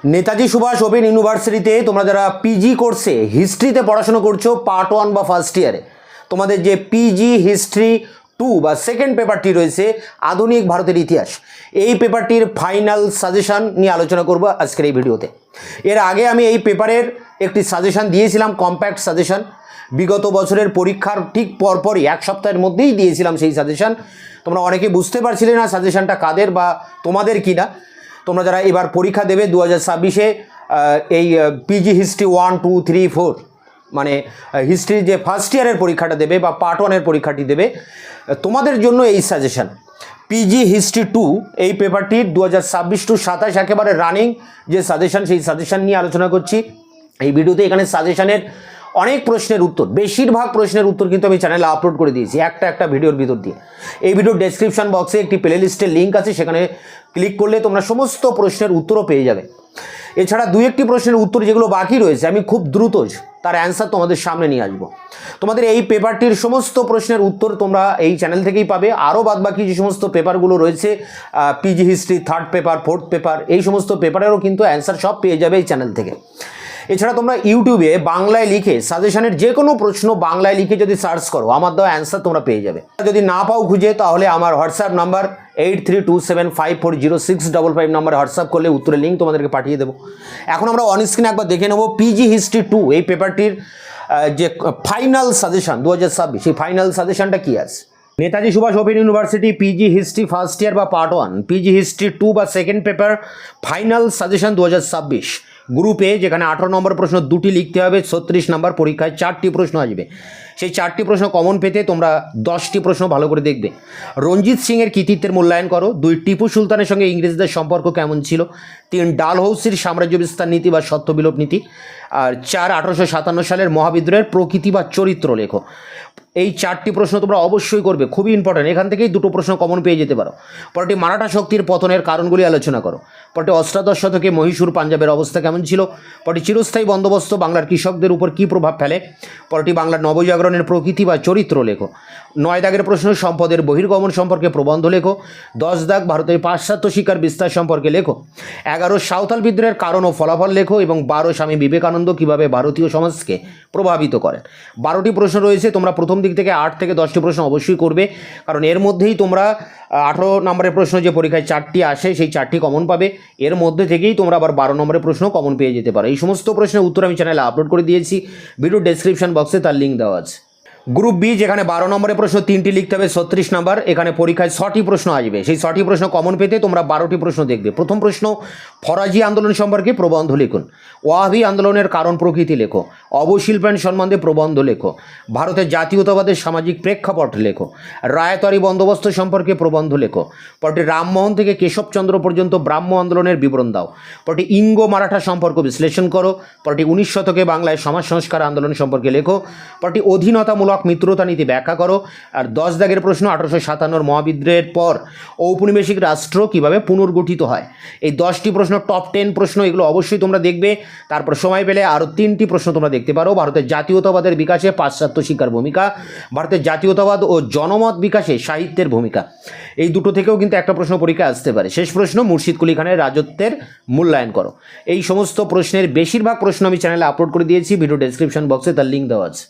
Netaji Subhas open ইউনিভার্সিটিতে তোমরা যারা পিজি কোর্সে হিস্ট্রিতে পড়াশোনা করছো পার্ট 1 বা ফার্স্ট ইয়ারে, তোমাদের যে পিজি হিস্ট্রি 2 বা সেকেন্ড পেপারটি রয়েছে আধুনিক ভারতের ইতিহাস, এই পেপারটির ফাইনাল সাজেশন নিয়ে আলোচনা করব আজকের এই ভিডিওতে। এর আগে আমি এই পেপারের একটি সাজেশন দিয়েছিলাম, কম্প্যাক্ট সাজেশন। বিগত বছরের পরীক্ষার ঠিক পরপরই এক সপ্তাহের মধ্যেই দিয়েছিলাম সেই সাজেশন। তোমরা অনেকে বুঝতে পারছিলে না সাজেশনটা কাদের বা তোমাদের কিনা। তোমরা যারা এবার পরীক্ষা দেবে 2026-এ এই পিজি হিস্ট্রি 1, 2, 3, 4 মানে হিস্ট্রির যে ফার্স্ট ইয়ারের পরীক্ষাটা দেবে বা পার্ট 1-এর পরীক্ষাটি দেবে, তোমাদের জন্য এই সাজেশন। পিজি হিস্ট্রি 2 এই পেপারটির 2026 টু 27 একেবারে রানিং যে সাজেশন, সেই সাজেশন নিয়ে আলোচনা করছি এই ভিডিওতে। এখানে সাজেশনের অনেক প্রশ্নের উত্তর, বেশিরভাগ প্রশ্নের উত্তর কিন্তু আমি চ্যানেলে আপলোড করে দিয়েছি একটা ভিডিওর ভিতর দিয়ে। এই ভিডিওর ডেসক্রিপশন বক্সে একটি প্লে লিস্টের লিঙ্ক আছে, সেখানে ক্লিক করলে তোমরা সমস্ত প্রশ্নের উত্তরও পেয়ে যাবে। এছাড়া দু একটি প্রশ্নের উত্তর যেগুলো বাকি রয়েছে আমি খুব দ্রুত তার অ্যান্সার তোমাদের সামনে নিয়ে আসবো। তোমাদের এই পেপারটির সমস্ত প্রশ্নের উত্তর তোমরা এই চ্যানেল থেকেই পাবে। আরও বাদবাকি যে সমস্ত পেপারগুলো রয়েছে, PG history 3rd paper, 4th paper, এই সমস্ত পেপারেরও কিন্তু অ্যান্সার সব পেয়ে যাবে এই চ্যানেল থেকে। এছাড়া তোমরা ইউটিউবে বাংলায় লিখে সাজেশনের যে কোনো প্রশ্ন বাংলায় লিখে যদি সার্চ করো, আমার দেওয়া অ্যান্সার তোমরা পেয়ে যাবে। যদি না পাও খুঁজে, তাহলে আমার হোয়াটসঅ্যাপ নাম্বার 8327540655 নাম্বারে হোয়াটসঅ্যাপ করলে উত্তরের লিঙ্ক তোমাদেরকে পাঠিয়ে দেবো। এখন আমরা অন স্ক্রিনে একবার দেখে নেব পিজি হিস্ট্রি 2 এই পেপারটির যে ফাইনাল সাজেশন 2026, সেই ফাইনাল সাজেশনটা কী আছে। Netaji Subhas open university PG history first year বা পার্ট 1, পিজি হিস্ট্রি 2 বা সেকেন্ড পেপার, ফাইনাল সাজেশন 2026। গ্রুপে যেখানে 18 নম্বর প্রশ্ন 2টি লিখতে হবে, 36 নম্বর পরীক্ষায় 4টি প্রশ্ন আসবে। সেই 4টি প্রশ্ন কমন পেতে তোমরা 10টি প্রশ্ন ভালো করে দেখবে। রঞ্জিত সিংয়ের কৃতিত্বের মূল্যায়ন করো। 2 টিপু সুলতানের সঙ্গে ইংরেজদের সম্পর্ক কেমন ছিল। 3 ডালহৌসির সাম্রাজ্য বিস্তার নীতি বা সত্য বিলোপ নীতি। আর 4 1857 সালের মহাবিদ্রোহের প্রকৃতি বা চরিত্র লেখো। এই 4টি প্রশ্ন তোমরা অবশ্যই করবে, খুবই ইম্পর্টেন্ট। এখান থেকেই 2টো প্রশ্ন কমন পেয়ে যেতে পারো। পরটি মারাঠা শক্তির পতনের কারণগুলি আলোচনা করো। পরটি অষ্টাদশ শতকে মহীশূর পাঞ্জাবের অবস্থা কেমন ছিল। পরটি চিরস্থায়ী বন্দোবস্ত বাংলার কৃষকদের উপর কী প্রভাব ফেলে। পরটি বাংলার নবজাগরণের প্রকৃতি বা চরিত্র লেখো। 9 দাগের প্রশ্ন সম্পদের বহির্গমন সম্পর্কে প্রবন্ধ লেখো। 10 দাগ ভারতের পাশ্চাত্য শিক্ষার বিস্তার সম্পর্কে লেখো। 11 সাঁওতাল বিদ্রোহের কারণ ও ফলাফল লেখো। এবং 12 স্বামী বিবেকানন্দ কীভাবে ভারতীয় সমাজকে প্রভাবিত করেন। 12টি প্রশ্ন রয়েছে, তোমরা প্রথম দিক থেকে 8 থেকে 10টি প্রশ্ন অবশ্যই করবে, কারণ এর মধ্যেই তোমরা 18 নম্বরের প্রশ্ন যে পরীক্ষায় 4টি আসে সেই 4টি কমন পাবে। এর মধ্যে থেকেই তোমরা আবার 12 নম্বরের প্রশ্ন কমন পেয়ে যেতে পারো। এই সমস্ত প্রশ্নের উত্তর আমি চ্যানেলে আপলোড করে দিয়েছি, ভিডিও ডেসক্রিপশন বক্সে তার লিঙ্ক দেওয়া আছে। গ্রুপ বি যেখানে 12 নম্বরের প্রশ্ন 3টি লিখতে হবে, 36 নম্বর, এখানে পরীক্ষায় 6টি প্রশ্ন আসবে। সেই 6টি প্রশ্ন কমন পেতে তোমরা 12টি প্রশ্ন দেখবে। প্রথম প্রশ্ন, ফরাজি আন্দোলন সম্পর্কে প্রবন্ধ লিখুন। ওয়াহাবি আন্দোলনের কারণ প্রকৃতি লেখো। অবশিল্পায়ন সম্বন্ধে প্রবন্ধ লেখো। ভারতের জাতীয়তাবাদের সামাজিক প্রেক্ষাপট লেখো। রায়তওয়ারি বন্দোবস্ত সম্পর্কে প্রবন্ধ লেখো। পরটি রামমোহন থেকে কেশবচন্দ্র পর্যন্ত ব্রাহ্ম আন্দোলনের বিবরণ দাও। পরটি ইঙ্গো মারাঠা সম্পর্ক বিশ্লেষণ করো। পরটি 19 শতকে বাংলায় সমাজ সংস্কার আন্দোলন সম্পর্কে লেখো। পরটি অধীনতামূলক মিত্রতা নীতি ব্যাখ্যা করো। আর 10 দাগের প্রশ্ন 1857 মহাবিদ্রোহের পর ঔপনিবেশিক রাষ্ট্র কিভাবে পুনর্গঠিত হয়। এই 10টি প্রশ্ন টপ 10 প্রশ্ন, এগুলো অবশ্যই তোমরা দেখবে। তারপর সময় পেলে আরও 3টি প্রশ্ন তোমরা দেখতে পারো। ভারতের জাতীয়তাবাদের বিকাশে পাশ্চাত্য শিক্ষার ভূমিকা, ভারতের জাতীয়তাবাদ ও জনমত বিকাশে সাহিত্যের ভূমিকা। এই দুটো থেকেও কিন্তু একটা প্রশ্ন পরীক্ষায় আসতে পারে। শেষ প্রশ্ন, মুর্শিদ কুলি খানের রাজত্বের মূল্যায়ন করো। এই সমস্ত প্রশ্নের বেশিরভাগ প্রশ্ন আমি চ্যানেলে আপলোড করে দিয়েছি, ভিডিও ডেসক্রিপশন বক্সে তার লিঙ্ক দেওয়া আছে।